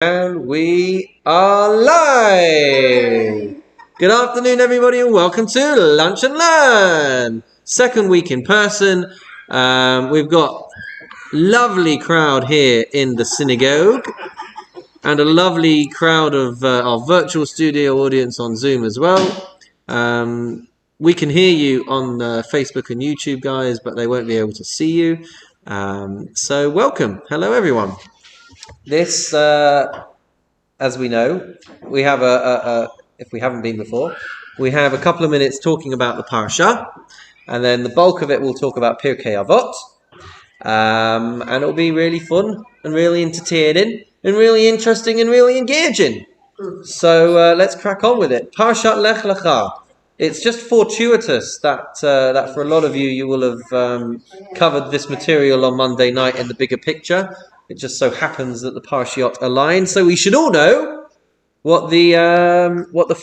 And we are live! Good afternoon, everybody, and welcome to Lunch and Learn! Second week in person. We've got a lovely crowd here in the synagogue and a lovely crowd of our virtual studio audience on Zoom as well. We can hear you on Facebook and YouTube, guys, but they won't be able to see you. So welcome. Hello, everyone. This... as we know, we have if we haven't been before, we have a couple of minutes talking about the parsha, and then the bulk of it we'll talk about Pirkei Avot, and it'll be really fun and really entertaining and really interesting and really engaging. So let's crack on with it. Parshat Lech Lecha. It's just fortuitous that for a lot of you will have covered this material on Monday night in the bigger picture. It just so happens that the parshiot align, so we should all know what the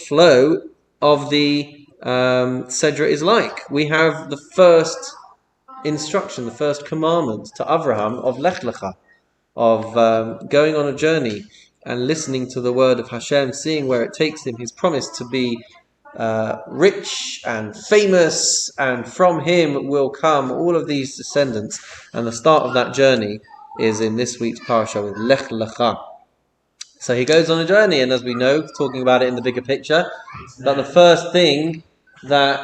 flow of the Sedra is like. We have the first instruction, the first commandment to Avraham of Lech Lecha, of going on a journey and listening to the word of Hashem, seeing where it takes him. He's promised to be rich and famous, and from him will come all of these descendants. And the start of that journey is in this week's parsha with Lech Lecha. So he goes on a journey, and as we know, talking about it in the bigger picture, that the first thing that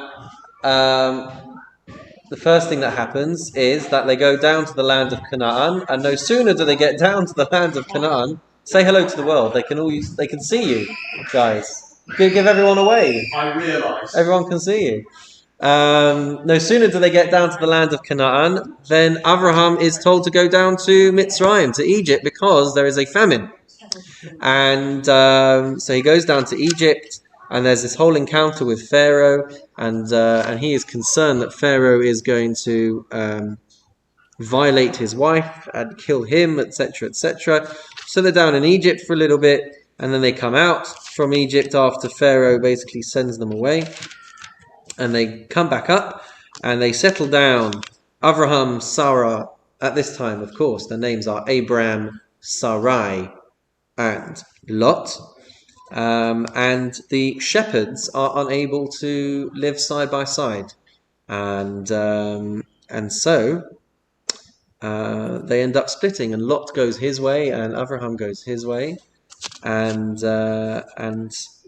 happens is that they go down to the land of Canaan, and no sooner do they get down to the land of Canaan, say hello to the world. They can see you, guys. Give everyone a wave. I realise. Everyone can see you. No sooner do they get down to the land of Canaan, then Avraham is told to go down to Mitzrayim, to Egypt, because there is a famine. And so he goes down to Egypt, and there's this whole encounter with Pharaoh, and he is concerned that Pharaoh is going to violate his wife and kill him, etc., etc. So they're down in Egypt for a little bit, and then they come out from Egypt after Pharaoh basically sends them away. And they come back up, and they settle down. Avraham, Sarah, at this time, of course, their names are Abram, Sarai, and Lot. And the shepherds are unable to live side by side. And so they end up splitting, and Lot goes his way, and Avraham goes his way. And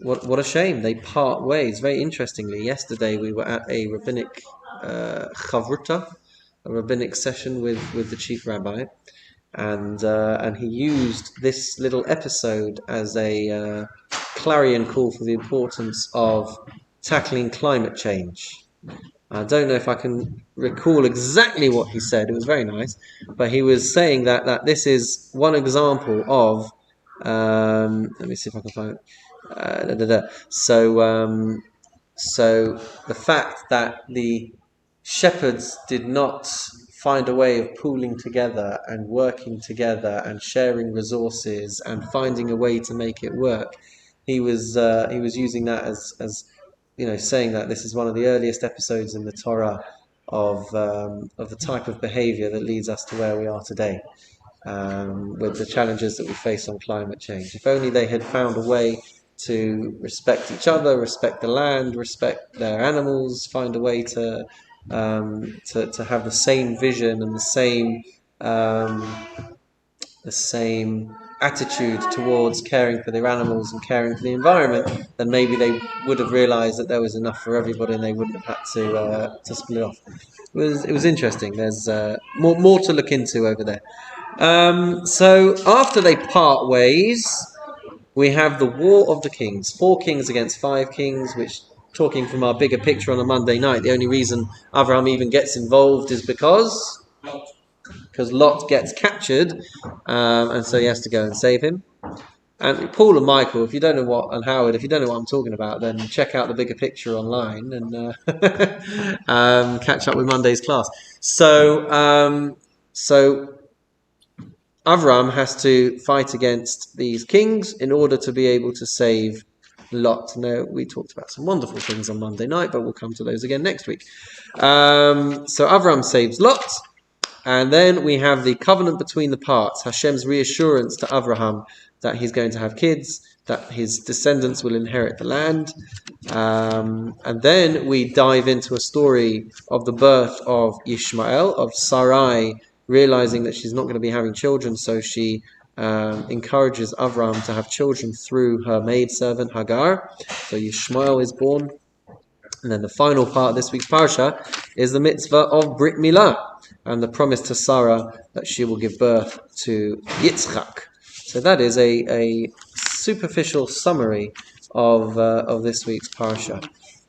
what a shame, they part ways. Very interestingly, yesterday we were at a rabbinic chavruta, a rabbinic session with the chief rabbi, and he used this little episode as a clarion call for the importance of tackling climate change. I don't know if I can recall exactly what he said. It was very nice, but he was saying that this is one example of let me see if I can find it. So the fact that the shepherds did not find a way of pooling together and working together and sharing resources and finding a way to make it work, he was using that as saying that this is one of the earliest episodes in the Torah of the type of behavior that leads us to where we are today. With the challenges that we face on climate change. If only they had found a way to respect each other, respect the land, respect their animals, find a way to have the same vision and the same attitude towards caring for their animals and caring for the environment, then maybe they would have realised that there was enough for everybody, and they wouldn't have had to split off. It was interesting. There's more to look into over there. So after they part ways, we have the War of the Kings. 4 kings against 5 kings, which, talking from our bigger picture on a Monday night, the only reason Avraham even gets involved is because Lot gets captured, and so he has to go and save him. And Paul and Michael, if you don't know what, and Howard, if you don't know what I'm talking about, then check out the bigger picture online and catch up with Monday's class. So Avram has to fight against these kings in order to be able to save Lot. Now, we talked about some wonderful things on Monday night, but we'll come to those again next week. So Avram saves Lot, and then we have the covenant between the parts, Hashem's reassurance to Avraham that he's going to have kids, that his descendants will inherit the land. And then we dive into a story of the birth of Ishmael, of Sarai realizing that she's not going to be having children, so she encourages Avram to have children through her maidservant Hagar. So Ishmael is born. And then the final part of this week's parasha is the mitzvah of Brit Milah and the promise to Sarah that she will give birth to Yitzchak. So that is a superficial summary of this week's parasha.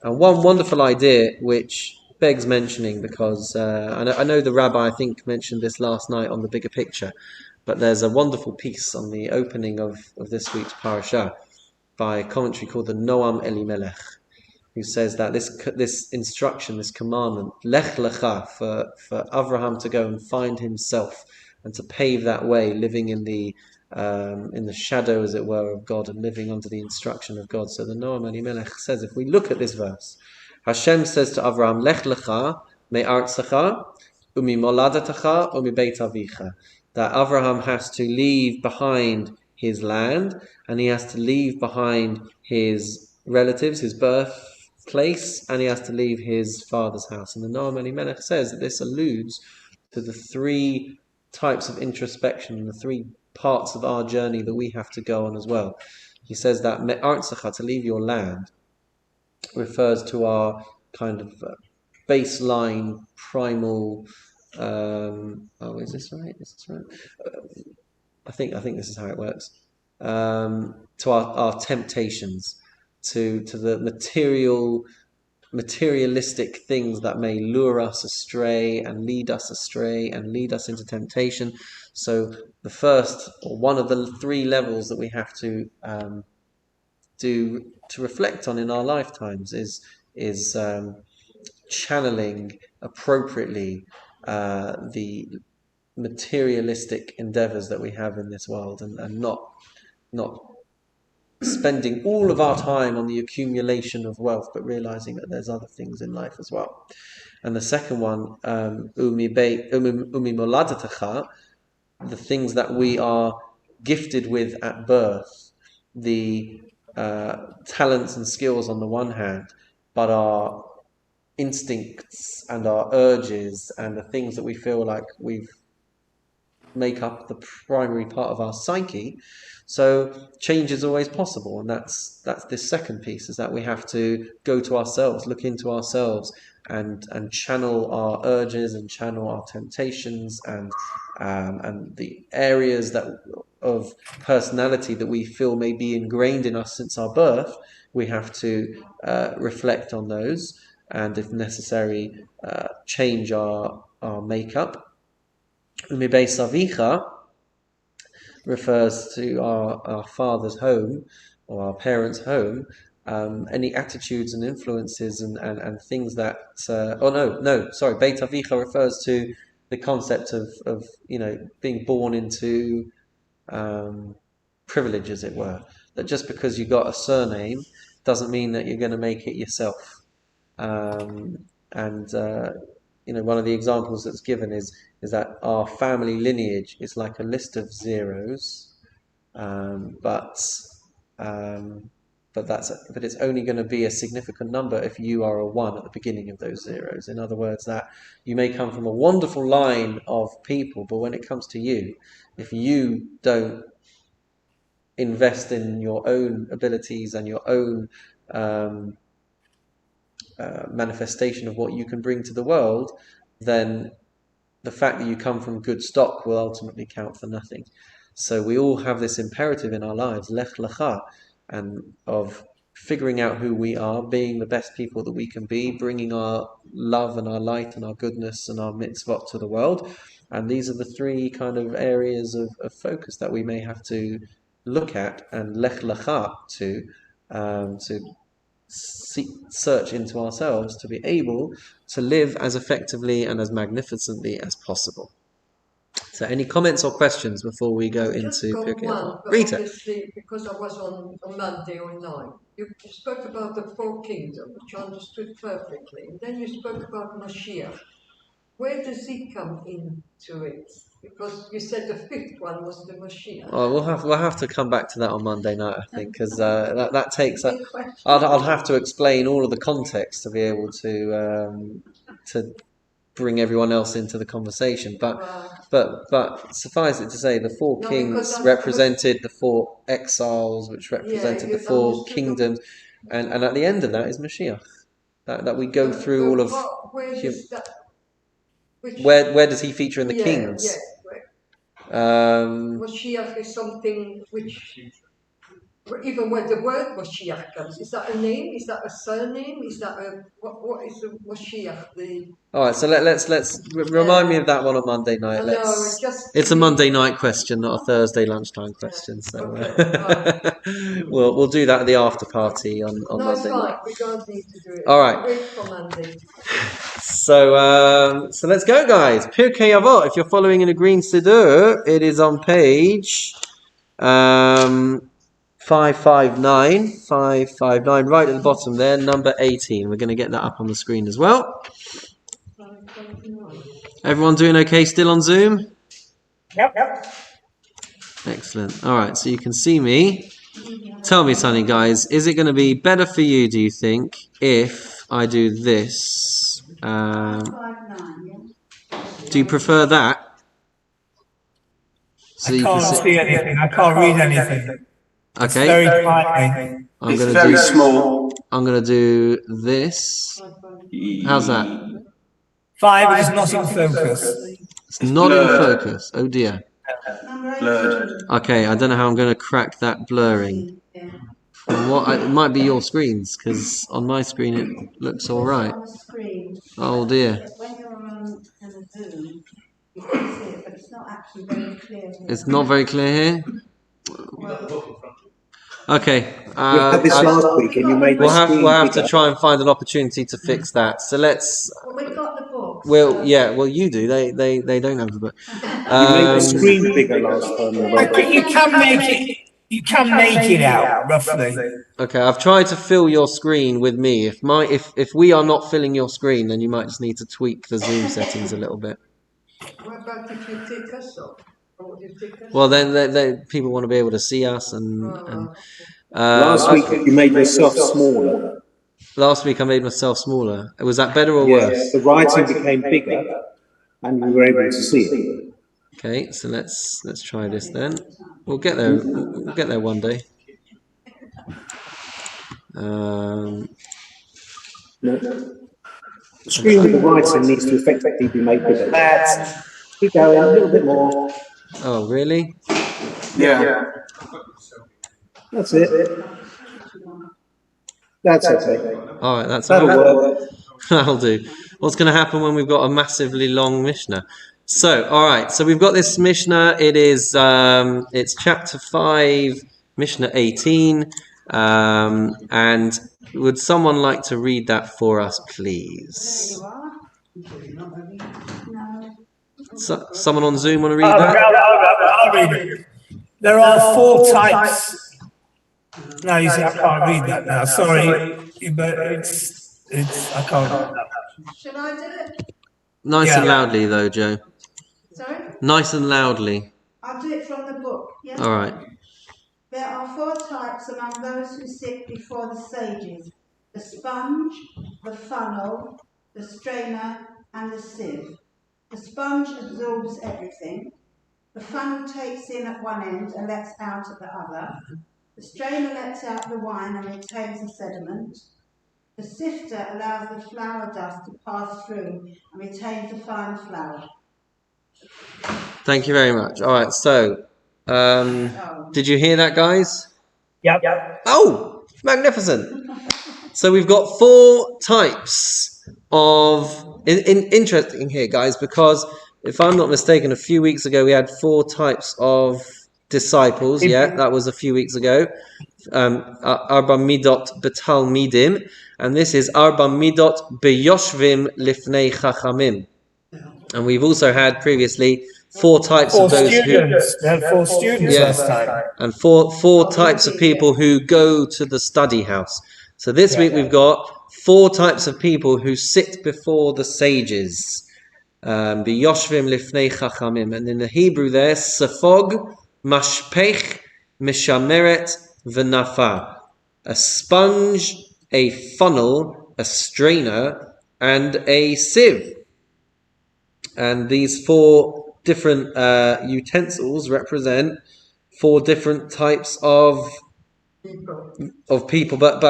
And one wonderful idea which begs mentioning, because I know the Rabbi, I think, mentioned this last night on the bigger picture, but there's a wonderful piece on the opening of this week's parasha by a commentary called the Noam Elimelech, who says that this instruction, this commandment, Lech Lecha, for Avraham to go and find himself and to pave that way, living in the shadow, as it were, of God and living under the instruction of God. So the Noam Elimelech says, if we look at this verse, Hashem says to Avraham, Lech Lecha me'artzecha umi moladatecha umi beit avicha, that Avraham has to leave behind his land and he has to leave behind his relatives, his birthplace, and he has to leave his father's house. And the Noam Elimelech says that this alludes to the three types of introspection and the three parts of our journey that we have to go on as well. He says that me'artzecha, to leave your land, refers to our kind of baseline, primal. Is this right? Is this right? I think this is how it works. To our temptations, to the materialistic things that may lure us astray and lead us into temptation. So the first, or one of the three levels that we have to do to reflect on in our lifetimes is channeling appropriately the materialistic endeavors that we have in this world, and not spending all of our time on the accumulation of wealth, but realizing that there's other things in life as well. And the second one, umi moladatecha, the things that we are gifted with at birth, the talents and skills on the one hand, but our instincts and our urges and the things that we feel like we've make up the primary part of our psyche. So change is always possible, and that's this second piece, is that we have to go to ourselves, look into ourselves, and channel our urges and channel our temptations and the areas of personality that we feel may be ingrained in us since our birth. We have to reflect on those, and if necessary, change our makeup. Umi beis avicha refers to our father's home or our parents' home, any attitudes and influences and things that Beit avicha refers to the concept of being born into privilege, as it were, that just because you got a surname doesn't mean that you're going to make it yourself. One of the examples that's given is that our family lineage is like a list of zeros, but it's only going to be a significant number if you are a 1 at the beginning of those zeros. In other words, that you may come from a wonderful line of people, but when it comes to you, if you don't invest in your own abilities and your own manifestation of what you can bring to the world, then the fact that you come from good stock will ultimately count for nothing. So we all have this imperative in our lives, lech lecha, and of figuring out who we are, being the best people that we can be, bringing our love and our light and our goodness and our mitzvot to the world. And these are the three kind of areas of focus that we may have to look at and lech lecha to search into ourselves to be able to live as effectively and as magnificently as possible. So any comments or questions before we go into Pirkei? Rita. Obviously, because I was on Monday online, you spoke about the 4 kingdoms, which I understood perfectly. And then you spoke about Mashiach. Where does he come into it? Because you said the fifth one was the Mashiach. Oh, we'll have to come back to that on Monday night, I think, because that takes. I'll have to explain all of the context to be able to bring everyone else into the conversation. But suffice it to say, the four kings represented the four exiles, which represented the four kingdoms, and at the end of that is Mashiach. That we go through all of. Where does he feature in the kings? Mashiach is something which, even when the word Mashiach comes, is that a name? Is that a surname? Is that a what is the Mashiach? All right, so let's remind me of that one on Monday night. It's a Monday night question, not a Thursday lunchtime question. So we'll do that at the after party on Monday night. We don't need to do it. All right. Wait for Monday. So let's go, guys. Pirkei Avot. If you're following in a green siddur, it is on page 559, right at the bottom there, number 18. We're going to get that up on the screen as well. Everyone doing okay still on Zoom? Yep. Excellent. All right, so you can see me. Tell me something, guys. Is it going to be better for you, do you think, if I do this? Do you prefer that? So I can't see anything. I can't read anything. Okay. It's very tiny. It's very small. I'm going to do this. How's that? 5 is not in focus. It's not in focus. Oh dear. Blurred. Okay, I don't know how I'm going to crack that blurring. It might be your screens, because on my screen it looks all right. Oh dear. When you're on Zoom, you can see it, but it's not actually very clear here. It's not very clear here? Okay. We had this last week, and you made we'll have to try and find an opportunity to fix that. So let's. Well, we've got the book. Well, yeah. Well, you do. They don't have the book. You made the screen bigger last time. I think you can make it. You can make it out roughly. Okay, I've tried to fill your screen with me. If we are not filling your screen, then you might just need to tweak the Zoom settings a little bit. What about if you take us off? Well, then people want to be able to see us and last week you made yourself smaller. Last week I made myself smaller. Was that better or worse? The writing became bigger, and we were able to see it. Okay, so let's try this then. We'll get there. We'll get there one day. No. The screen with the writing needs to effectively be made bigger. Keep going a little bit more. Oh, really? Yeah. That's it. That's okay. All right, That'll work. That'll do. What's going to happen when we've got a massively long Mishna? So, all right. So we've got this Mishna. It is it's chapter 5, Mishna 18. And would someone like to read that for us, please? So, someone on Zoom want to read that? I'll read it. There are 4 types. No, you see, I can't read that now. Sorry, but it's I can't. Shall I do it? Nice and loudly, though, Joe. Sorry? Nice and loudly. I'll do it from the book. Yeah? All right. There are 4 types among those who sit before the sages: the sponge, the funnel, the strainer, and the sieve. The sponge absorbs everything. The funnel takes in at one end and lets out at the other. The strainer lets out the wine and retains the sediment. The sifter allows the flour dust to pass through and retains the fine flour. Thank you very much. All right, so did you hear that, guys? Yep. Oh, magnificent. So we've got 4 types of... Interesting here, guys, because if I'm not mistaken, a few weeks ago we had 4 types of disciples. Yeah, that was a few weeks ago. Arba midot betalmidim, and this is Arba midot beyoshvim lifnei chachamim. And we've also had previously 4 types of those students. We had 4 students last time. And four types of people who go to the study house. So this week we've got 4 types of people who sit before the sages. Biyoshvim lifnei chachamim. And in the Hebrew there, safog, mashpech, mishameret, v'nafa. A sponge, a funnel, a strainer, and a sieve. And these 4 different utensils represent 4 different types of people, but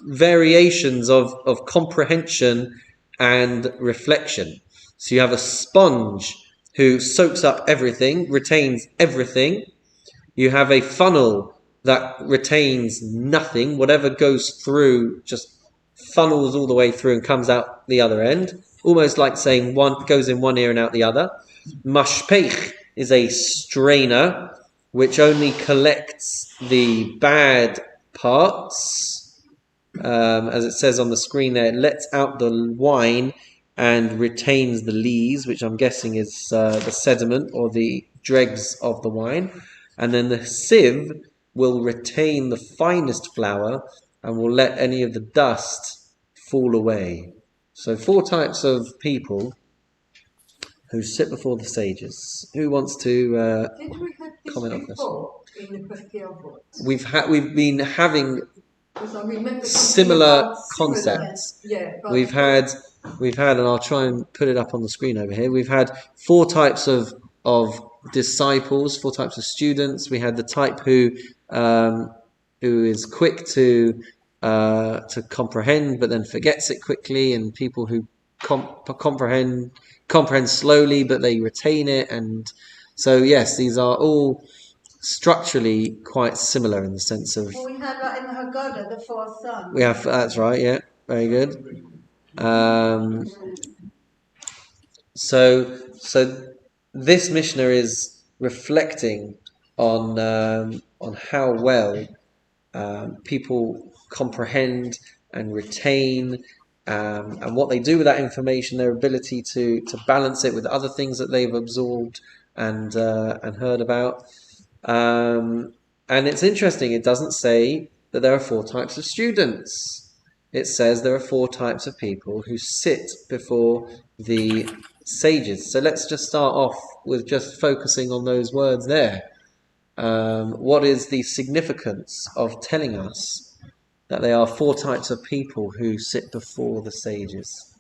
variations of comprehension and reflection. So you have a sponge who soaks up everything, retains everything. You have a funnel that retains nothing. Whatever goes through just funnels all the way through and comes out the other end. Almost like saying one goes in one ear and out the other. Mashpech is a strainer which only collects the bad parts. As it says on the screen there, it lets out the wine and retains the lees, which I'm guessing is the sediment or the dregs of the wine. And then the sieve will retain the finest flour and will let any of the dust fall away. So 4 types of people who sit before the sages. Who wants to Did we have this comment on this? before in the Pirkei Avot? We've been having Because I remember similar concepts. Yeah, but We've had, and I'll try and put it up on the screen over here. We've had 4 types of disciples, 4 types of students. We had the type who is quick to comprehend, but then forgets it quickly, and people who comprehend slowly, but they retain it. And so, yes, these are all structurally quite similar in the sense of. Well, we have that in the Haggadah, the 4 sons. We have, that's right, yeah, very good. So this Mishna is reflecting on how well people comprehend and retain, and what they do with that information, their ability to balance it with other things that they've absorbed and heard about. And it's interesting, it doesn't say that there are 4 types of students. It says there are 4 types of people who sit before the sages. So let's just start off with just focusing on those words there. What is the significance of telling us that there are 4 types of people who sit before the sages?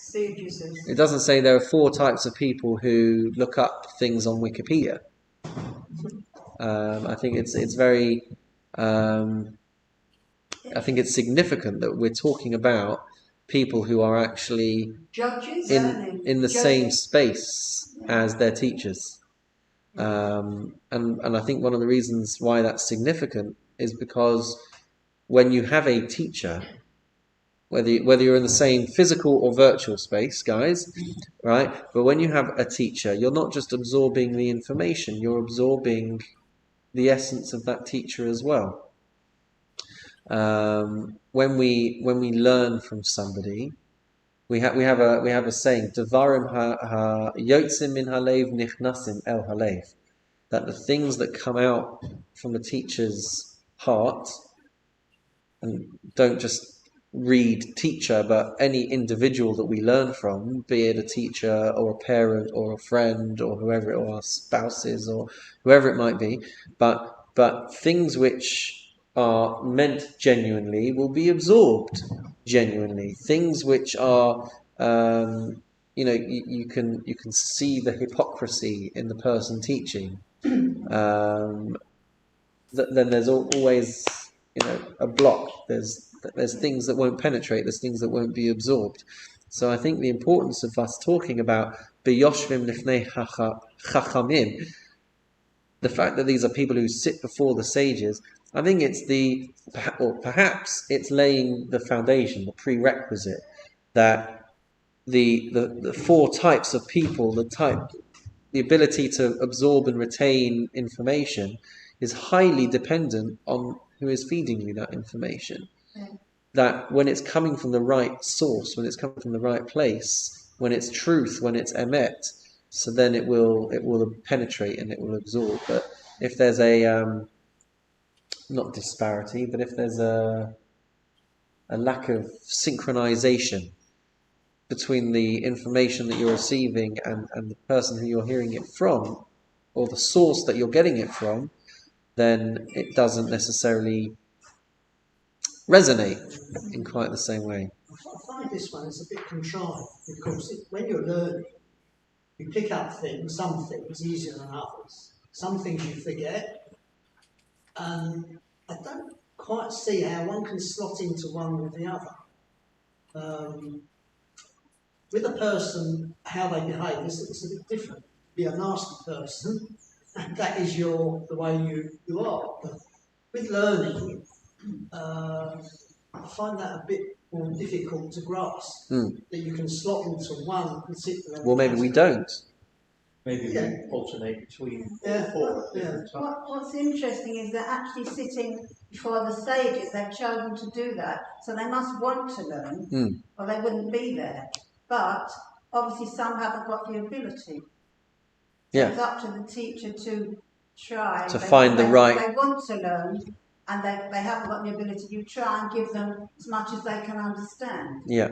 sages. It doesn't say there are 4 types of people who look up things on Wikipedia. I think it's very. I think it's significant that we're talking about people who are actually Judges in the same space as their teachers. And I think one of the reasons why that's significant is because when you have a teacher, whether you're in the same physical or virtual space, guys, right? But when you have a teacher, you're not just absorbing the information, you're absorbing the essence of that teacher as well. When we learn from somebody, we have a saying, Devarim yotzim min halev nichnasim el halev, that the things that come out from the teacher's heart, and don't just read teacher, but any individual that we learn from, be it a teacher or a parent or a friend or whoever, or our spouses or whoever it might be, but things which are meant genuinely will be absorbed genuinely. Things which are you can see the hypocrisy in the person teaching. Then there's always a block. There's things that won't penetrate. There's things that won't be absorbed. So I think the importance of us talking about biyoshvim lifnei chachamim, the fact that these are people who sit before the sages, I think it's perhaps it's laying the foundation, the prerequisite, that the 4 types of people, the ability to absorb and retain information is highly dependent on who is feeding you that information. That when it's coming from the right source, when it's coming from the right place, when it's truth, when it's emet, so then it will penetrate and it will absorb. But if there's not disparity, but if there's a lack of synchronization between the information that you're receiving and the person who you're hearing it from, or the source that you're getting it from, then it doesn't necessarily resonate in quite the same way. I find this one is a bit contrived because when you're learning, you pick up things, some things easier than others. Some things you forget, and I don't quite see how one can slot into one with the other. With a person, how they behave is a bit different. Be a nasty person, and that is the way you are. But with learning, I find that a bit more difficult to grasp. That you can slot into one particular. Well, maybe we don't. Maybe we alternate between four different types. What's interesting is they're actually sitting before the sages. They've chosen to do that, so they must want to learn, or they wouldn't be there. But obviously, some haven't got the ability. Yeah. So it's up to the teacher to try to find the right. They want to learn, and they haven't got the ability. You try and give them as much as they can understand. Yeah.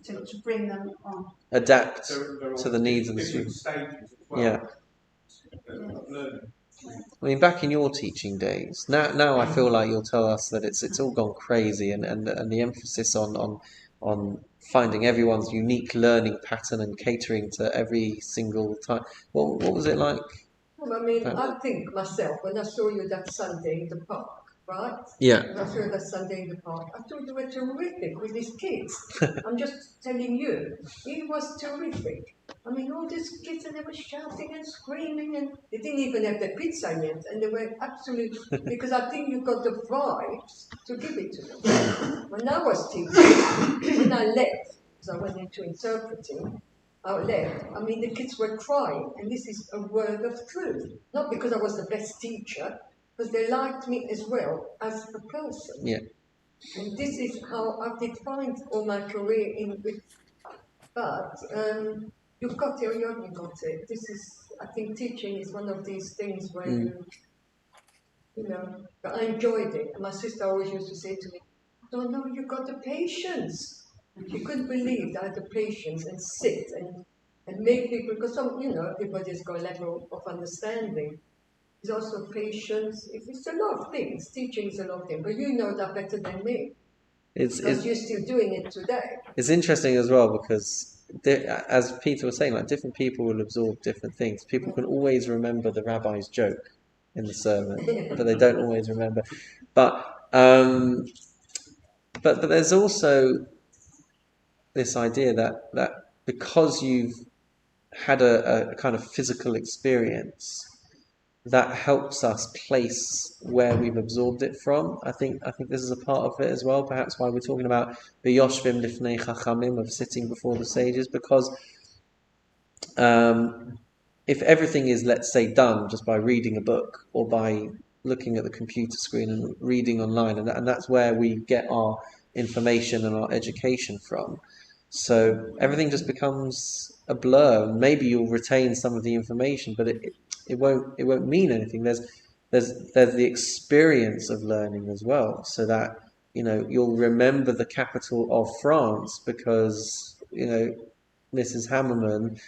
To bring them on. Adapt There to the needs of the different student. stages as well. Yeah. Of learning. I mean, back in your teaching days, now I feel like you'll tell us that it's all gone crazy, and the emphasis on finding everyone's unique learning pattern and catering to every single time. What was it like? Well, I mean, I think myself, when I saw you that Sunday in the park, right? Yeah. When I saw you that Sunday in the park, I thought you were terrific with these kids. I'm just telling you, it was terrific. I mean, all these kids, and they were shouting and screaming, and they didn't even have their pizza yet, and they were absolutely, because I think you got the vibes to give it to them. When I was teaching, when I left, because I went into interpreting, I left, I mean, the kids were crying, and this is a word of truth. Not because I was the best teacher, because they liked me as well as a person. Yeah. And this is how I've defined all my career but you've got it or you haven't got it. This is, I think teaching is one of these things where you know, but I enjoyed it. And my sister always used to say to me, "Oh no, you got the patience." She couldn't believe that I had the patience and sit and make people, because everybody's got a level of understanding. There's also patience. It's a lot of things. Teaching is a lot of things, but you know that better than me. Because you're still doing it today. It's interesting as well because, as Peter was saying, like different people will absorb different things. People can always remember the rabbi's joke in the sermon, but they don't always remember. But there's also this idea that because you've had a kind of physical experience, that helps us place where we've absorbed it from. I think this is a part of it as well. Perhaps why we're talking about the Yoshvim Lifnei Chachamim, of sitting before the sages, because if everything is, let's say, done just by reading a book or by looking at the computer screen and reading online, and that's where we get our information and our education from. So everything just becomes a blur. Maybe you'll retain some of the information, but it won't mean anything. There's the experience of learning as well, so that you'll remember the capital of France because Mrs. Hammerman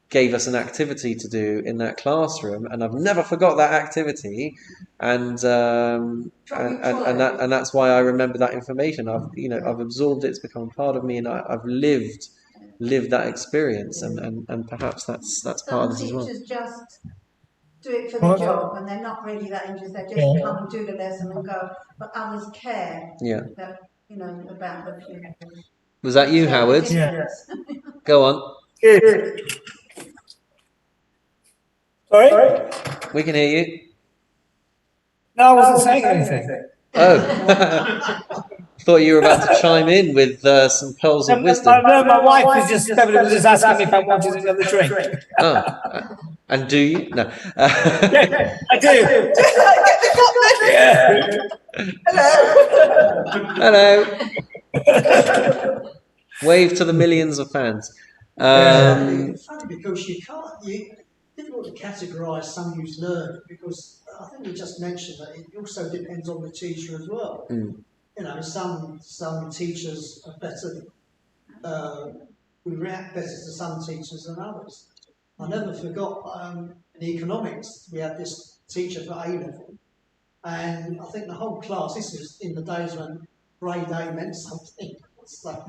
gave us an activity to do in that classroom, and I've never forgot that activity, and that's why I remember that information. I've absorbed it; it's become part of me, and I've lived that experience, and perhaps that's part of this as well. Some teachers just do it for the job, and they're not really that interested. They just come and do the lesson and go. But others care. Yeah. That, about the pupils. Was that you, Howard? Yeah. Go on. Sorry? We can hear you. No, I wasn't saying anything. Oh. Thought you were about to chime in with some pearls of wisdom. No, my wife was just asking me if I wanted another drink. Oh. And do you? No. Yeah, I do. Hello. Wave to the millions of fans. It's funny because it's difficult to categorise someone who's learning, because I think we just mentioned that it also depends on the teacher as well. Mm. You know, some teachers are better. We react better to some teachers than others. I never forgot in economics we had this teacher for A level, and I think the whole class. This was in the days when grade A meant something. So,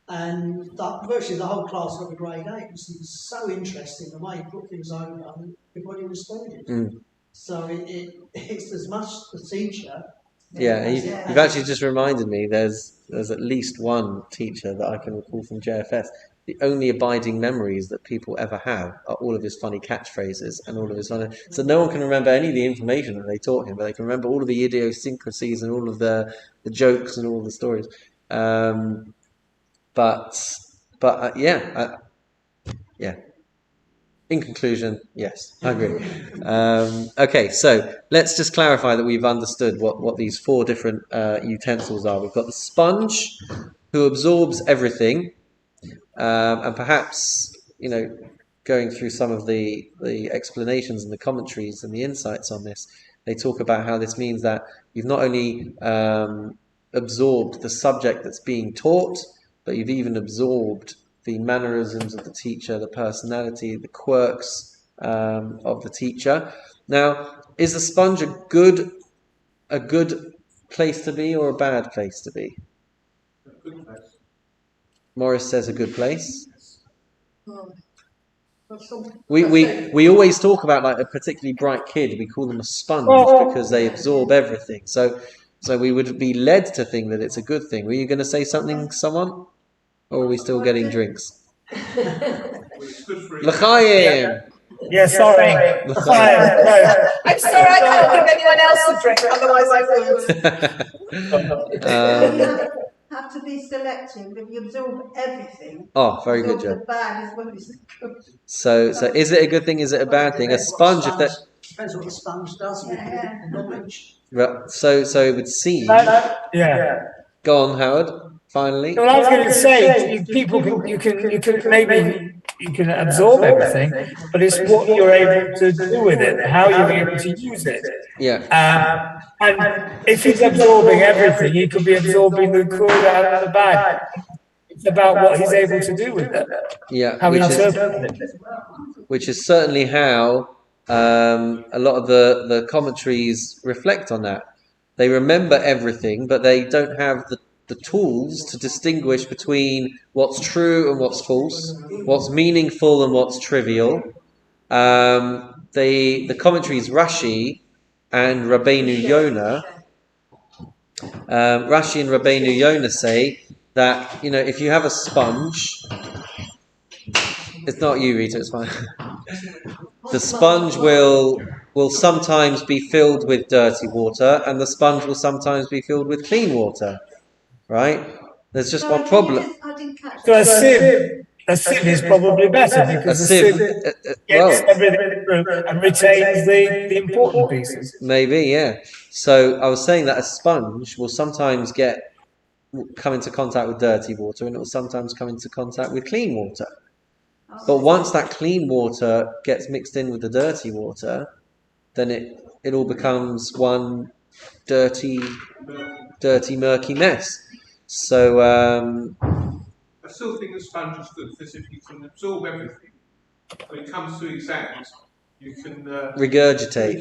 and virtually the whole class got a grade A because he was so interested in the way he put things over and everybody responded. Mm. So it's as much the teacher. Yeah, you've actually just reminded me. There's at least one teacher that I can recall from JFS. The only abiding memories that people ever have are all of his funny catchphrases and all of his funny. So no one can remember any of the information that they taught him, but they can remember all of the idiosyncrasies and all of the jokes and all of the stories. Yeah. In conclusion, yes, I agree. Okay, so let's just clarify that we've understood what these four different utensils are. We've got the sponge, who absorbs everything, and perhaps, going through some of the explanations and the commentaries and the insights on this, they talk about how this means that you've not only absorbed the subject that's being taught, but you've even absorbed the mannerisms of the teacher, the personality, the quirks of the teacher. Now, is a sponge a good place to be or a bad place to be? A good place. Morris says a good place. We We always talk about like a particularly bright kid. We call them a sponge because they absorb everything. So we would be led to think that it's a good thing. Were you going to say something, someone? Or are we still getting drinks? L'chaim! Yeah, sorry. L'chaim. I'm sorry, I can't give anyone else a drink, otherwise I would. You have to be selective. If you absorb everything, Oh, very good, absorb Joe. the bad as well as the good. So is it a good thing? Is it a bad thing? A sponge, if that Depends what the sponge does with the knowledge. so it would seem. Yeah. Go on, Howard. Finally. Well, I was going to say, people you can absorb everything, but it's what you're able to do with it, how you're able to use it. Yeah. And if he's absorbing everything, he could be absorbing the good and the bad. It's about what he's able to do with it. Yeah. How he interprets it. Which is certainly how a lot of the commentaries reflect on that. They remember everything, but they don't have the tools to distinguish between what's true and what's false, what's meaningful and what's trivial. The commentaries Rashi and Rabbeinu Yonah, Rashi and Rabbeinu Yonah say that if you have a sponge, it's not you, Rita, it's fine. The sponge will sometimes be filled with dirty water, and the sponge will sometimes be filled with clean water. Right? There's just one problem. I didn't catch So a sieve is probably better because a sieve gets everything through and retains the important pieces. Maybe, yeah. So I was saying that a sponge will sometimes come into contact with dirty water, and it will sometimes come into contact with clean water. But once that clean water gets mixed in with the dirty water, then it all becomes one dirty, murky mess. So I still think the sponge is good because if you can absorb everything, when it comes to exams, you can regurgitate.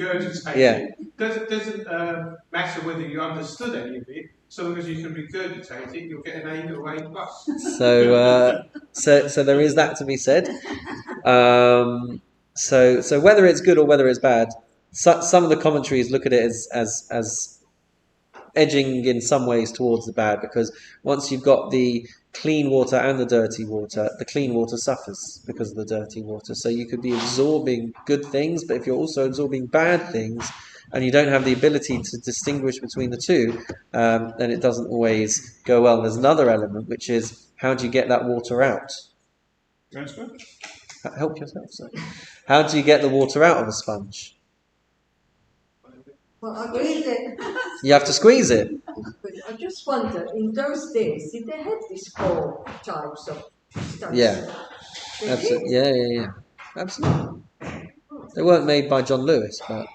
Yeah. It doesn't matter whether you understood any of it, so long as you can regurgitate it, you'll get an A or A plus. So there is that to be said. So whether it's good or whether it's bad, some of the commentaries look at it as edging in some ways towards the bad, because once you've got the clean water and the dirty water, the clean water suffers because of the dirty water. So you could be absorbing good things, but if you're also absorbing bad things and you don't have the ability to distinguish between the two, then it doesn't always go well. There's another element, which is how do you get that water out? Help yourself, sir. How do you get the water out of a sponge? Well, I guess You have to squeeze it. I just wonder, in those days, did they have these four types of stuff? Yeah. Absolutely. Yeah. Absolutely. They weren't made by John Lewis, but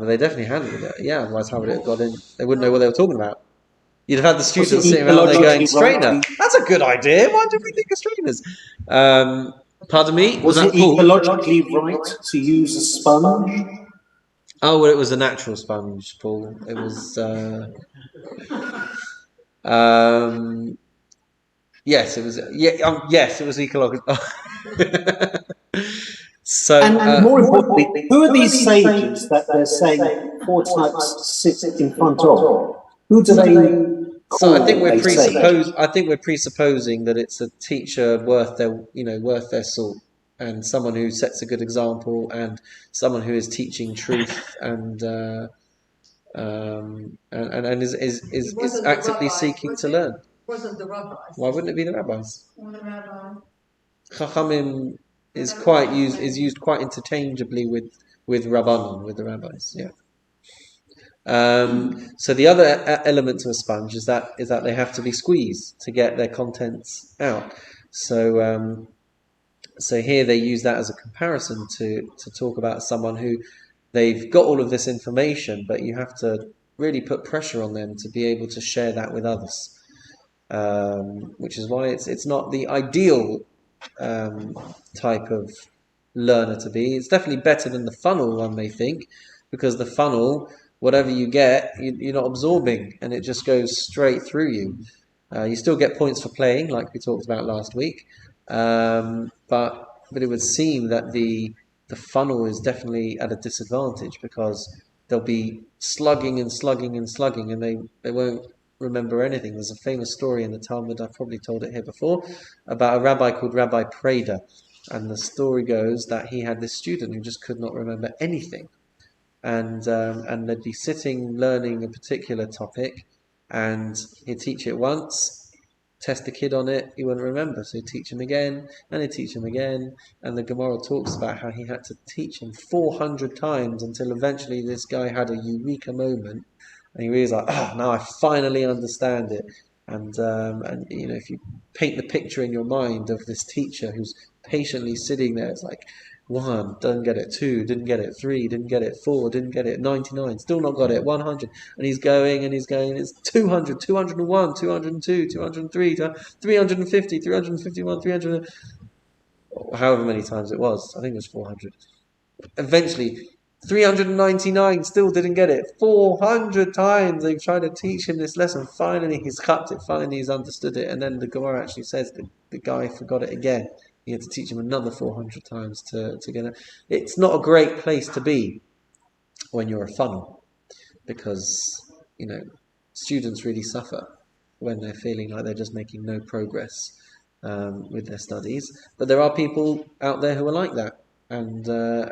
they definitely handled it. Yeah, otherwise how would it have got in? They wouldn't know what they were talking about. You'd have had the students sitting around there going, strainer, that's a good idea. Why did we think of strainers? Pardon me? Was it Paul? ecologically right to use a sponge? Oh, well, it was a natural sponge, Paul. It was... yes, it was... yes, it was ecological. So, and more importantly, who are these sages that they're saying 4 types sit in front of? Who do they... So I think we're presupposing that it's a teacher worth their salt, and someone who sets a good example, and someone who is teaching truth, and is actively seeking to learn. Wasn't the rabbis? Why wouldn't it be the rabbis? Or the rabbi. Chachamim is used quite interchangeably with rabbanon, with the rabbis. Yeah. So the other element to a sponge is that they have to be squeezed to get their contents out. So here they use that as a comparison to talk about someone who they've got all of this information, but you have to really put pressure on them to be able to share that with others. Which is why it's not the ideal type of learner to be. It's definitely better than the funnel, one may think, because the funnel, whatever you get, you're not absorbing, and it just goes straight through you. You still get points for playing, like we talked about last week, but it would seem that the funnel is definitely at a disadvantage, because they'll be slugging and slugging and slugging, and they won't remember anything. There's a famous story in the Talmud, I've probably told it here before, about a rabbi called Rabbi Preda, and the story goes that he had this student who just could not remember anything. And they'd be sitting learning a particular topic, and he'd teach it once, test the kid on it, he wouldn't remember, so he'd teach him again, and he'd teach him again, and the Gemara talks about how he had to teach him 400 times until eventually this guy had a eureka moment, and he realized, now I finally understand it. And if you paint the picture in your mind of this teacher who's patiently sitting there, it's like, 1, didn't get it, 2, didn't get it, 3, didn't get it, 4, didn't get it, 99, still not got it, 100, and he's going, and it's 200, 201, 202, 203, 350, 351, 300, however many times it was, I think it was 400. Eventually, 399, still didn't get it. 400 times they've tried to teach him this lesson. Finally, he's cut it. Finally, he's understood it. And then the Gemara actually says that the guy forgot it again. He had to teach him another 400 times to get it. It's not a great place to be when you're a funnel, because, students really suffer when they're feeling like they're just making no progress with their studies. But there are people out there who are like that, and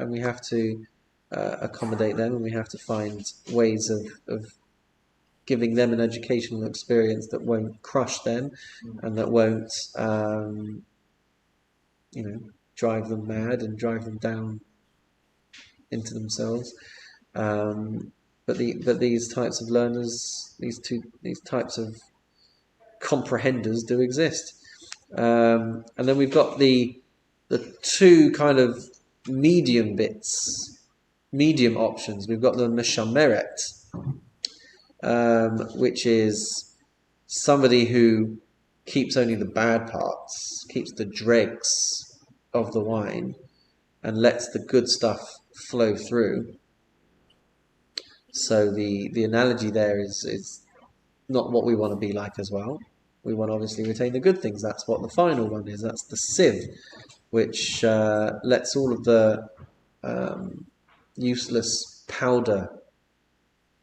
we have to accommodate them, and we have to find ways of giving them an educational experience that won't crush them and that won't drive them mad and drive them down into themselves. But these types of learners, these types of comprehenders do exist. And then we've got the 2 kind of medium options. We've got the Mishameret, which is somebody who keeps only the bad parts, keeps the dregs of the wine, and lets the good stuff flow through. So the analogy there is not what we want to be like as well. We want to obviously retain the good things. That's what the final one is. That's the sieve, which lets all of the useless powder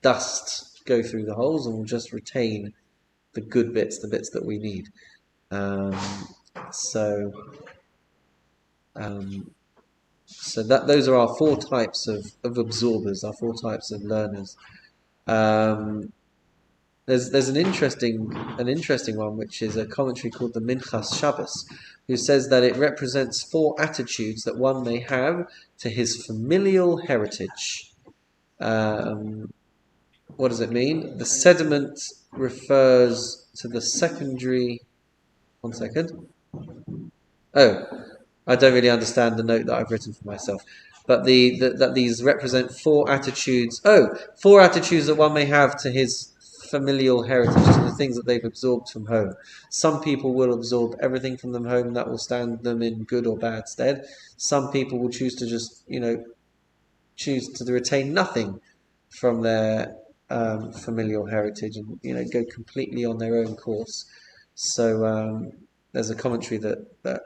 dust go through the holes, and will just retain the good bits, the bits that we need. So those are our 4 types of absorbers, our 4 types of learners. There's an interesting one, which is a commentary called the Minchas Shabbos, who says that it represents 4 attitudes that one may have to his familial heritage. What does it mean? The sediment refers to the secondary... One second. I don't really understand the note that I've written for myself. But that these represent four attitudes. Oh, four attitudes that one may have to his familial heritage, to the things that they've absorbed from home. Some people will absorb everything from them home that will stand them in good or bad stead. Some people will choose to just, choose to retain nothing from their familial heritage and, go completely on their own course. So there's a commentary that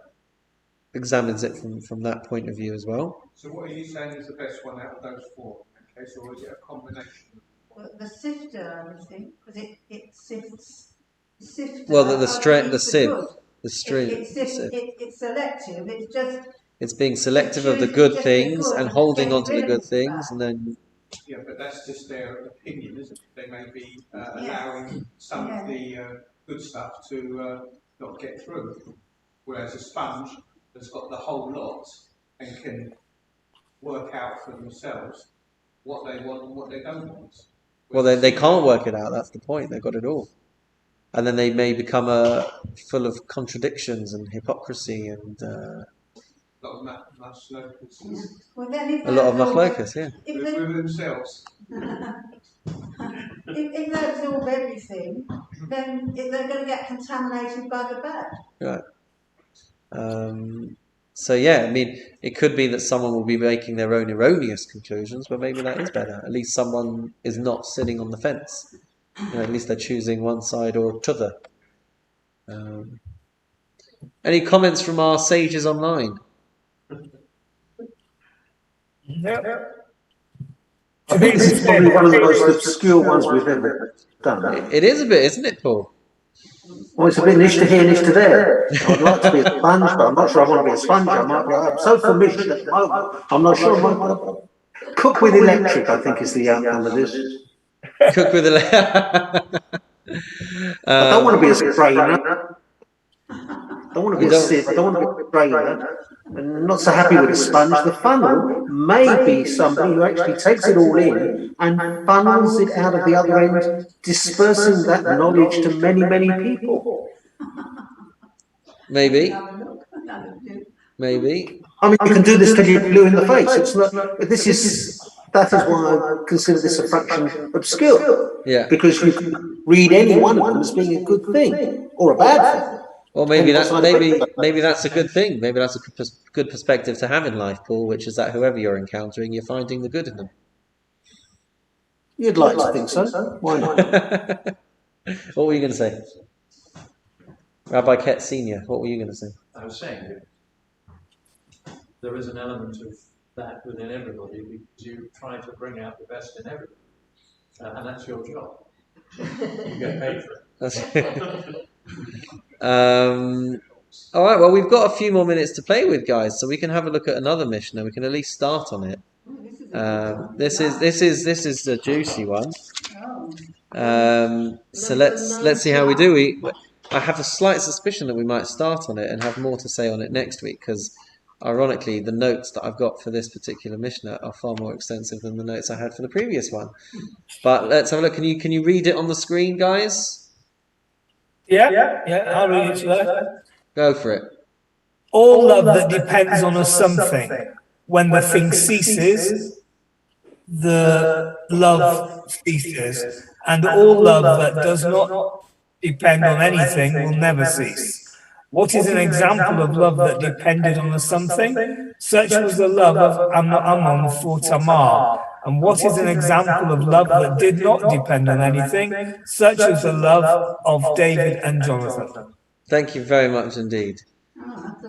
examines it from that point of view as well. So what are you saying is the best one out of those four? Okay, so is it a combination? Well, the sifter, I would think, because it sifts. Sifter, Well, the sieve, It's selective. It's just. It's being selective of the good things and holding on to the good things, and then. Yeah, but that's just their opinion, isn't it? They may be allowing some of the good stuff to not get through, whereas a sponge has got the whole lot and can work out for themselves what they want and what they don't want. Well, they can't work it out. That's the point. They've got it all, and then they may become full of contradictions and hypocrisy and a lot of Well, then a lot of machlokas, yeah. with themselves. If they absorb everything, then they're going to get contaminated by the bad. Right. So yeah, I mean, it could be that someone will be making their own erroneous conclusions, but maybe that is better. At least someone is not sitting on the fence. At least they're choosing one side or t'other. Any comments from our sages online? Yep. I think this is probably one of the most obscure ones we've ever done. It is a bit, isn't it, Paul? Well, it's a bit niche to here, niche to there. I'd like to be a sponge, but I'm not sure I want to be a sponge. I'm so for Mishna at the moment, I'm not sure I want to. Cook with electric, I think, is the outcome of this. Cook with electric. I don't want to be a strainer. I don't want to be a sieve. I don't want to be a strainer. I'm not so happy with a sponge. The funnel may be somebody who actually takes it all in and funnels it out of the other end, dispersing that knowledge to many, many people. Maybe. Maybe. I mean, you can do this till you're blue in the face. It's not. That is why I consider this a fraction obscure. Yeah. Because you can read any one of them as being a good thing or a bad thing. Well, maybe that's a good thing. Maybe that's a good perspective to have in life, Paul, which is that whoever you're encountering, you're finding the good in them. You'd like to think so. Why not? What were you going to say? Rabbi Ket Senior, what were you going to say? I was saying that there is an element of that within everybody because you try to bring out the best in everybody. And that's your job. You get paid for it. All right, well, we've got a few more minutes to play with, guys, so we can have a look at another Mishnah. We can at least start on it. This is a juicy one. So let's see how we do. I have a slight suspicion that we might start on it and have more to say on it next week, because ironically, the notes that I've got for this particular Mishnah are far more extensive than the notes I had for the previous one. But let's have a look. Can you read it on the screen, guys? Yeah, I'll read it to you. Go for it. All love that depends on a something. When the thing ceases, the love ceases. And all love that does not depend on anything will never cease. What is an example of love that depended on a something? Such was the love of Amnon for Tamar. And what is an example of love that did not depend on anything? Such as the love of David and Jonathan. Thank you very much indeed.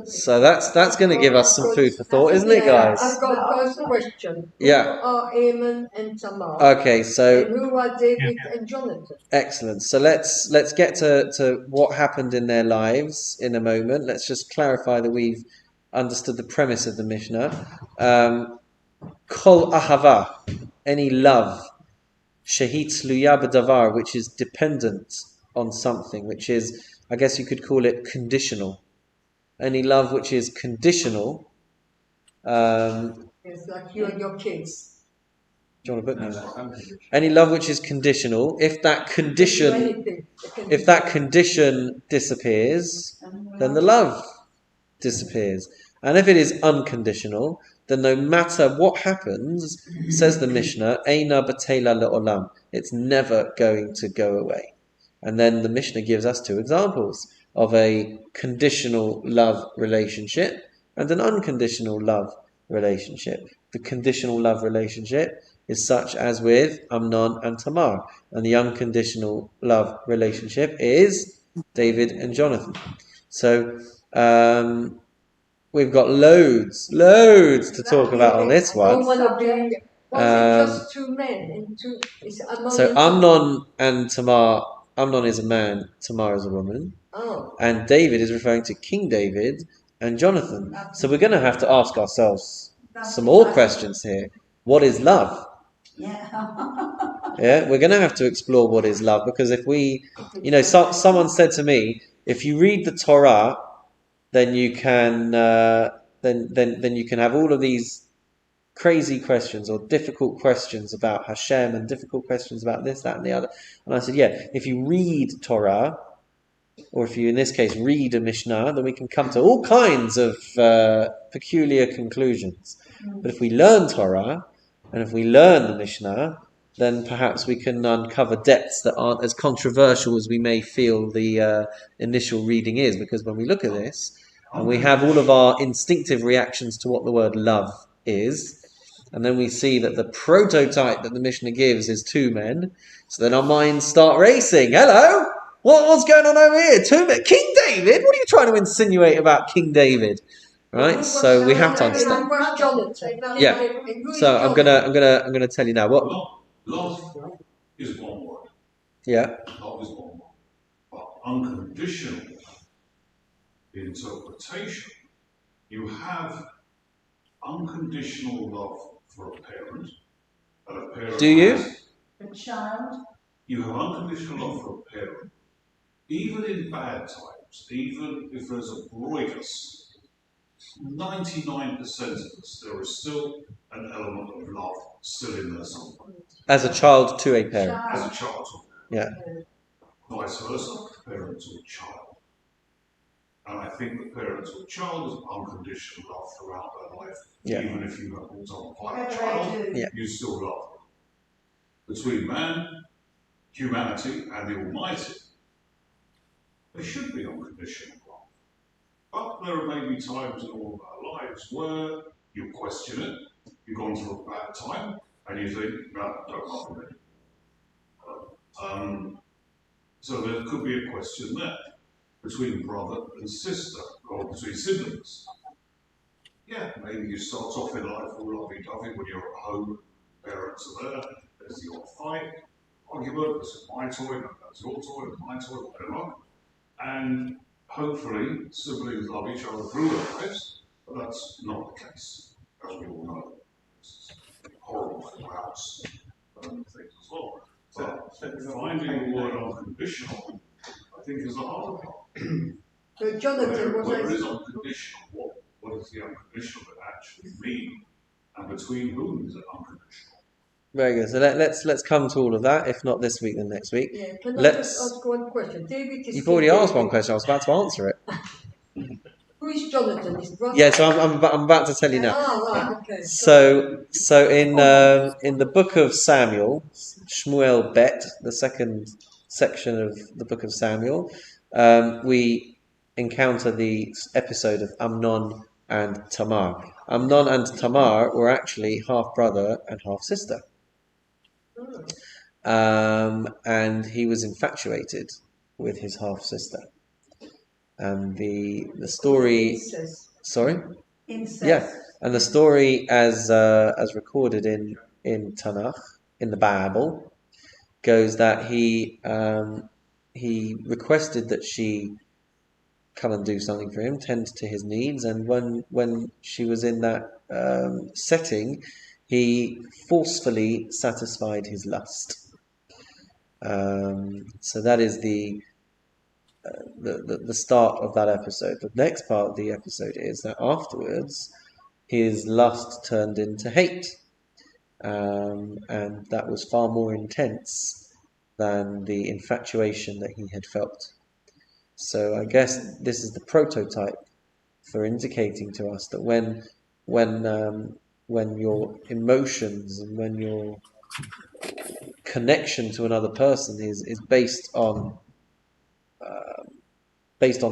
So that's going to give us some food for thought, isn't it, guys? I've got a first question. Yeah. Who are Amnon and Tamar? Okay, so and who are David and Jonathan? Excellent. So let's get to what happened in their lives in a moment. Let's just clarify that we've understood the premise of the Mishnah. Kol ahava, any love, shehit tluya b'davar, which is dependent on something, which is, I guess you could call it conditional. Any love which is conditional. It's like you and your kids. Do you want to put that? Any love which is conditional, if that condition disappears, then the love disappears. And if it is unconditional, then no matter what happens, says the Mishnah, Eina batela le'olam, it's never going to go away. And then the Mishnah gives us two examples of a conditional love relationship and an unconditional love relationship. The conditional love relationship is such as with Amnon and Tamar, and the unconditional love relationship is David and Jonathan. So we've got loads to talk about on this one. Was it just two men? So Amnon and Tamar, Amnon is a man, Tamar is a woman. Oh. And David is referring to King David and Jonathan. So we're going to have to ask ourselves some more questions here. What is love? Yeah, we're going to have to explore what is love, because if we, someone said to me, if you read the Torah, then you can then you can have all of these crazy questions or difficult questions about Hashem and difficult questions about this, that, and the other. And I said, yeah, if you read Torah, or if you, in this case, read a Mishnah, then we can come to all kinds of peculiar conclusions. But if we learn Torah, and if we learn the Mishnah, then perhaps we can uncover depths that aren't as controversial as we may feel the initial reading is. Because when we look at this, and we have all of our instinctive reactions to what the word love is, and then we see that the prototype that the Mishnah gives is two men, so then our minds start racing. Hello? What's going on over here? Two men? King David? What are you trying to insinuate about King David? Right? So we have to understand. Yeah. So I'm gonna tell you now what. Love is one word. Yeah. Love is one word. But unconditional interpretation, you have unconditional love for a parent. And a parent Do you? A child. You have unconditional love for a parent, even in bad times, even if there's a broigus. 99% of us, there is still an element of love still in there somewhere. As a child to a parent. As a child to a parent. Yeah. Vice versa, parent to a child. And I think the parent to a child is unconditional love throughout their life. Yeah. Even if you have brought up by a child, you still love them. Between man, humanity, and the Almighty, there should be unconditional love. But there may be times in all of our lives where you question it, you've gone through a bad time, and you think, no, don't love me. So there could be a question there between brother and sister, or between siblings. Yeah, maybe you start off in life all lovey-dovey when you're at home, parents are there, there's the odd fight, argument, this is my toy, that's your toy, that's my toy, whatever. And hopefully, siblings love each other through their lives, but that's not the case, as we all know. It's horrible fallouts and things as well. But finding the word unconditional, I think, is the hard part. So Jonathan, where is unconditional? What does the unconditional actually mean? And between whom is it unconditional? Very good. So let's come to all of that. If not this week, then next week. Yeah. Can I just ask one question? David is. You've already asked one question. I was about to answer it. Who is Jonathan? His brother? Yeah. So I'm about to tell you now. Oh, right. Okay. So in the book of Samuel, Shmuel Bet, the second section of the book of Samuel, we encounter the episode of Amnon and Tamar. Amnon and Tamar were actually half brother and half sister. And he was infatuated with his half sister. And the story. Incest. Sorry. Incest. Yeah, and the story as recorded in Tanakh, in the Bible, goes that he requested that she come and do something for him, tend to his needs, and when she was in that setting, he forcefully satisfied his lust. So that is the start of that episode. The next part of the episode is that afterwards, his lust turned into hate, and that was far more intense than the infatuation that he had felt. So I guess this is the prototype for indicating to us that when your emotions and when your connection to another person is based on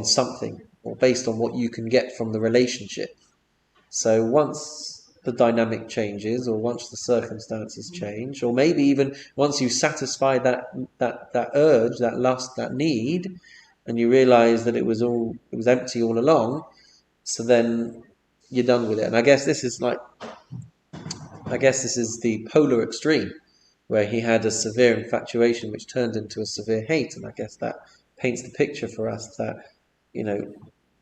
something, or based on what you can get from the relationship. So once the dynamic changes, or once the circumstances change, or maybe even once you satisfy that urge, that lust, that need, and you realize that it was empty all along, so then you're done with it. And I guess this is the polar extreme, where he had a severe infatuation which turned into a severe hate. And I guess that paints the picture for us that,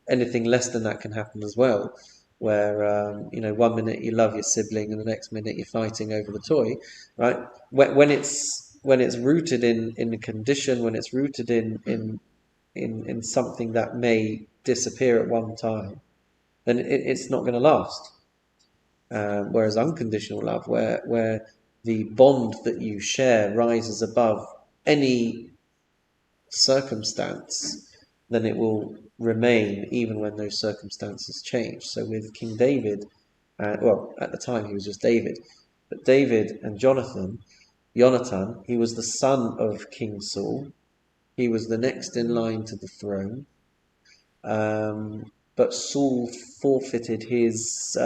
anything less than that can happen as well, where 1 minute you love your sibling and the next minute you're fighting over the toy, right? When it's rooted in a condition, when it's rooted in something that may disappear at one time, then it's not going to last. Whereas unconditional love, where the bond that you share rises above any circumstance, then it will remain even when those circumstances change. So with King David, at the time he was just David, but David and Jonathan, he was the son of King Saul. He was the next in line to the throne. But Saul forfeited his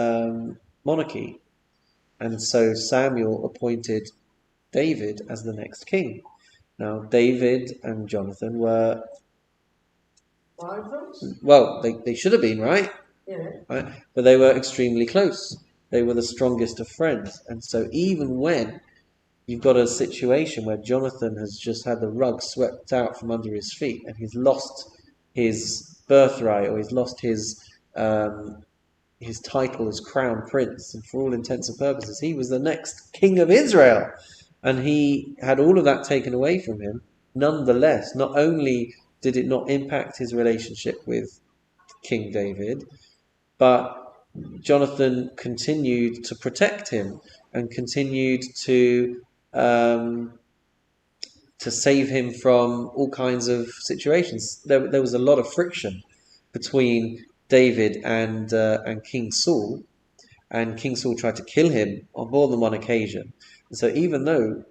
monarchy. And so Samuel appointed David as the next king. Now, David and Jonathan were... rivals? Well, they should have been, right? Yeah. Right? But they were extremely close. They were the strongest of friends. And so even when you've got a situation where Jonathan has just had the rug swept out from under his feet, and he's lost his birthright, or he's lost his title as crown prince, and for all intents and purposes he was the next king of Israel, and he had all of that taken away from him. Nonetheless, not only did it not impact his relationship with King David, but Jonathan continued to protect him and continued to save him from all kinds of situations. There was a lot of friction between David and King Saul, and King Saul tried to kill him on more than one occasion. And so even though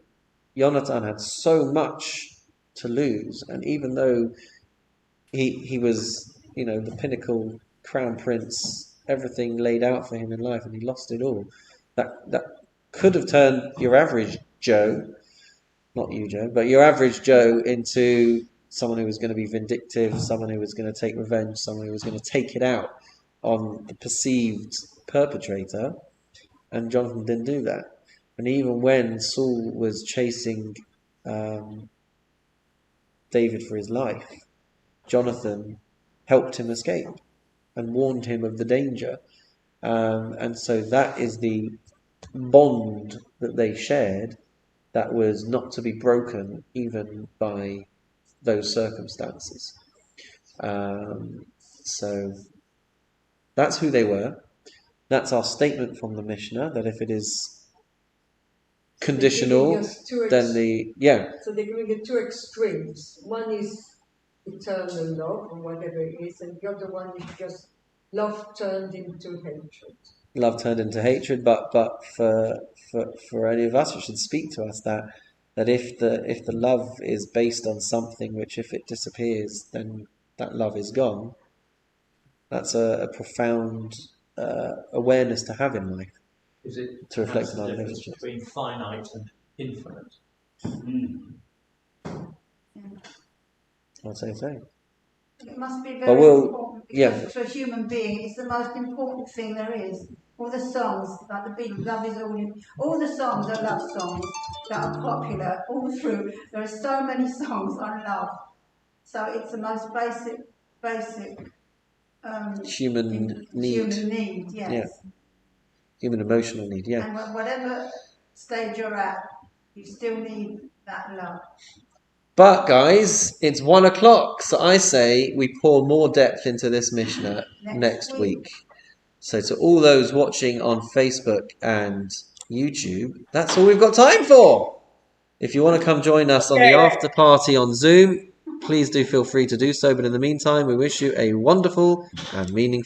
Jonathan had so much to lose, and even though he was, the pinnacle crown prince, everything laid out for him in life, and he lost it all, that could have turned your average Joe, not you, Joe, but your average Joe into someone who was going to be vindictive, someone who was going to take revenge, someone who was going to take it out on the perceived perpetrator. And Jonathan didn't do that. And even when Saul was chasing David for his life, Jonathan helped him escape and warned him of the danger. And so that is the bond that they shared that was not to be broken even by those circumstances. So that's who they were. That's our statement from the Mishna, that if it is conditional, then So they're giving it two extremes. One is eternal love, or whatever it is, and the other one is just love turned into hatred. Love turned into hatred, but for any of us, it should speak to us that if the love is based on something which, if it disappears, then that love is gone. That's a profound awareness to have in life. Is it to reflect on our the difference relationship between finite and infinite? I'd say so. It must be But very important, because for a human being, it's the most important thing there is. All the songs, like the Beatles, love is all the songs are love songs that are popular all through. There are so many songs on love. So it's the most basic human need. Human need, yes. Yeah. Human emotional need, yeah. And whatever stage you're at, you still need that love. But guys, it's 1 o'clock, so I say we pour more depth into this Mishnah next week. So to all those watching on Facebook and YouTube, that's all we've got time for. If you want to come join us on the after party on Zoom, please do feel free to do so. But in the meantime, we wish you a wonderful and meaningful